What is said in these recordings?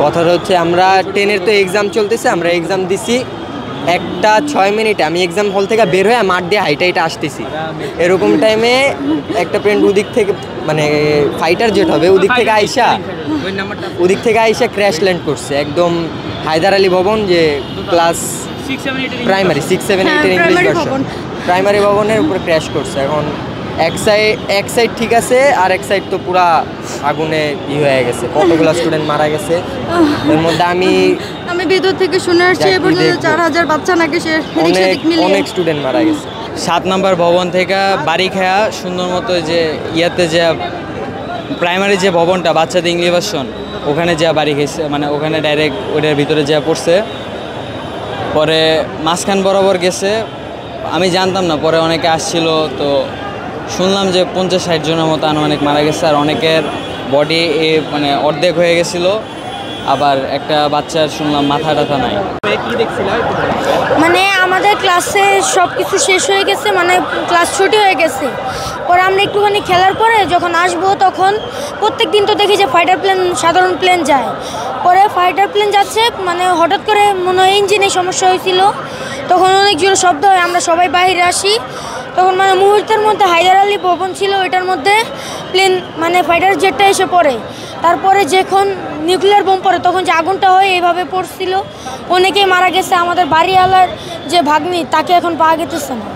কথাটা হচ্ছে আমরা 10-এর তো এক্সাম চলতেছে, আমরা এক্সাম দিছি 1টা 6 মিনিটে। আমি এক্সাম হল থেকে বের হয়ে মাঠ দিয়ে হাইটা আসতেছি। এরকম টাইমে একটা ফ্রেন্ড ওদিক থেকে মানে ফাইটার জেট হবে ওদিক থেকে আইসা ক্র্যাশ ল্যান্ড করছে একদম হায়দার আলী ভবন, যে class primary 6-7-8 English version primary ভবনের উপরে ক্র্যাশ করছে। এখন এক সাইড ঠিক আছে, আর এক সাইড তো পুরা আগুনে হয়ে গেছে, কতগুলো স্টুডেন্ট মারা গেছে। এর মধ্যে আমি ভিতর থেকে শুনে আসছি 4000 বাচ্চা নাকি অনেক স্টুডেন্ট মারা গেছে। 7 নম্বর ভবন থেকে বাড়ি খেয়া সুন্দর মতো যে ইয়াতে যে প্রাইমারি যে ভবনটা বাচ্চাদের ইংলিশ ভার্সন ওখানে যা বাড়ি খেয়েছে, মানে ওখানে ডাইরেক্ট ওইটার ভিতরে যা পড়ছে। পরে মাঝখান বরাবর গেছে, আমি জানতাম না, পরে অনেকে আসছিল তো শুনলাম যে 50-60 জনের মতো আনুমানিক মারা গেছে, আর অনেকের বডি মানে অর্ধেক হয়ে গেছিলো। আবার একটা বাচ্চার শুনলাম মাথা টাথা নাই। মানে আমাদের ক্লাসে সব কিছু শেষ হয়ে গেছে, মানে ক্লাস ছুটি হয়ে গেছে। পরে আমরা একটুখানি খেলার পরে যখন আসবো তখন প্রত্যেক দিন তো দেখি যে ফাইটার প্লেন, সাধারণ প্লেন যায়। পরে ফাইটার প্লেন যাচ্ছে, মানে হঠাৎ করে মনে হয় ইঞ্জিনে সমস্যা হয়েছিল, তখন অনেক জোরে শব্দ হয়, আমরা সবাই বাইরে আসি। তখন মানে মুহূর্তের মধ্যে হায়দার আলী ভবন ছিল, ওইটার মধ্যে প্লেন মানে ফাইটার জেটটা এসে পড়ে। তারপরে যখন নিউক্লিয়ার বোম পড়ে তখন যে আগুনটা হয় এইভাবে পড়ছিল, অনেকেই মারা গেছে। আমাদের বাড়িওয়ালার যে ভাগ্নি তাকে এখন পাওয়া গেতেছে না।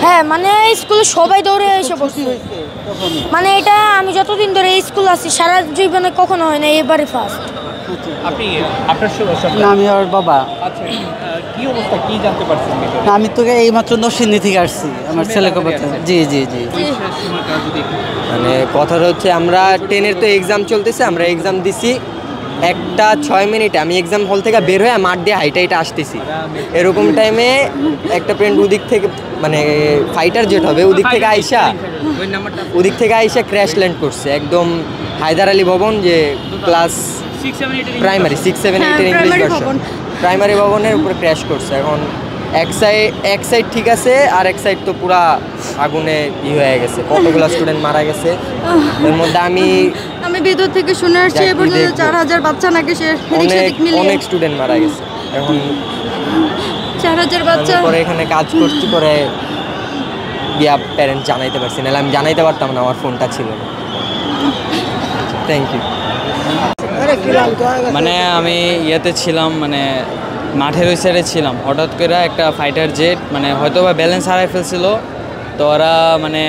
হ্যাঁ, মানে স্কুলে সবাই দৌড়ে এসে পড়ছে। মানে এটা আমি যতদিন ধরে এই স্কুল আছি সারা জীবনে কখনো হয় না, এবারে ফার্স্ট। আমি আর বাবা। আমি তো এইমাত্র নরসিংদী থেকে আসছি, আমার ছেলেকে কথা। জি জি জি মানে কথাটা হচ্ছে আমরা 10-এর তো এক্সাম চলতেছে, আমরা এক্সাম দিছি 1টা 6 মিনিটে। আমি এক্সাম হল থেকে বের হয়ে মাঠ দিয়ে হাইটা আসতেছি। এরকম টাইমে একটা ফ্রেন্ড ওদিক থেকে মানে ফাইটার জেট হবে ওদিক থেকে আইসা ক্র্যাশ ল্যান্ড করছে একদম হায়দার আলী ভবন, যে class primary 6-7-8 English version primary ভবনের উপরে ক্র্যাশ করছে। এখন এক সাইড ঠিক আছে, আর এক সাইড তো পুরা আগুনে হয়ে গেছে, কতগুলো স্টুডেন্ট মারা গেছে। এর মধ্যে আমি ভিতর থেকে শুনে আসছি 4000 বাচ্চা নাকি অনেক স্টুডেন্ট মারা গেছে। এখন 4000 বাচ্চা। পরে এখানে কাজ করছি, পরে গিয়া প্যারেন্টস জানাইতে পারছি, নাহলে আমি জানাইতে পারতাম না, আমার ফোনটা ছিল না। Thank you. মানে আমি ইয়েতে ছিলাম, মানে মাঠের ওই সাইডে ছিলাম, হঠাৎ করে একটা ফাইটার জেট মানে হয়তো বা ব্যালেন্স হারাই ফেলছিল। তো ওরা মানে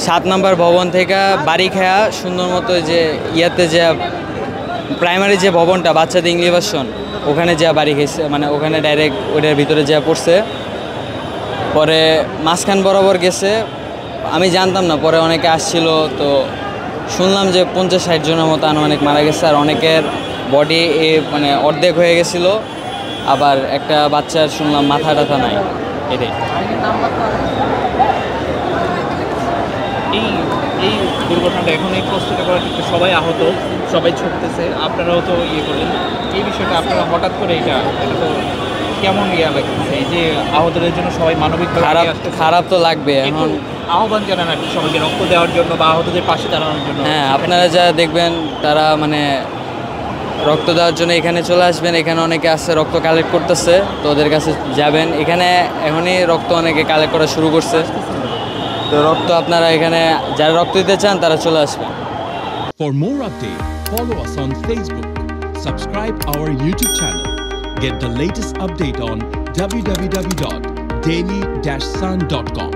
7 নম্বর ভবন থেকে বাড়ি খেয়া সুন্দর মতো যে ইয়াতে যে প্রাইমারি যে ভবনটা বাচ্চাদের ইংলিশ ভার্সন ওখানে যা বাড়ি খেয়েছে, মানে ওখানে ডাইরেক্ট ওইটার ভিতরে যা পড়ছে। পরে মাঝখান বরাবর গেছে, আমি জানতাম না, পরে অনেকে আসছিল তো শুনলাম যে 50-60 জনের মতো আনুমানিক মারা গেছে, আর অনেকের বডি মানে অর্ধেক হয়ে গেছিলো। আবার একটা বাচ্চার শুনলাম মাথা টাথা নাই। এটাই এই দুর্ঘটনাটা এখন এই প্রশ্নটা করার ক্ষেত্রে সবাই আহত, সবাই ছুটতেছে, আপনারাও তো করলেন এই বিষয়টা। আপনারা হঠাৎ করে এটা তো কেমন লাগতেছে, এই যে আহতদের জন্য সবাই মানবিক খারাপ তো লাগবে। এখন আহ্বান জানান আর কি সবাইকে রক্ত দেওয়ার জন্য বা আহতদের পাশে দাঁড়ানোর জন্য। হ্যাঁ, আপনারা যা দেখবেন তারা মানে রক্ত দেওয়ার জন্য এখানে চলে আসবেন। এখানে অনেকে আসছে, রক্ত কালেক্ট করতেছে, তো ওদের কাছে যাবেন। এখানে এখনই রক্ত অনেকে কালেক্ট করা শুরু করছে, তো রক্ত আপনারা এখানে যারা রক্ত দিতে চান তারা চলে আসবেন। For more updates, follow us on Facebook, subscribe our YouTube channel, get the latest update on www.daily-sun.com.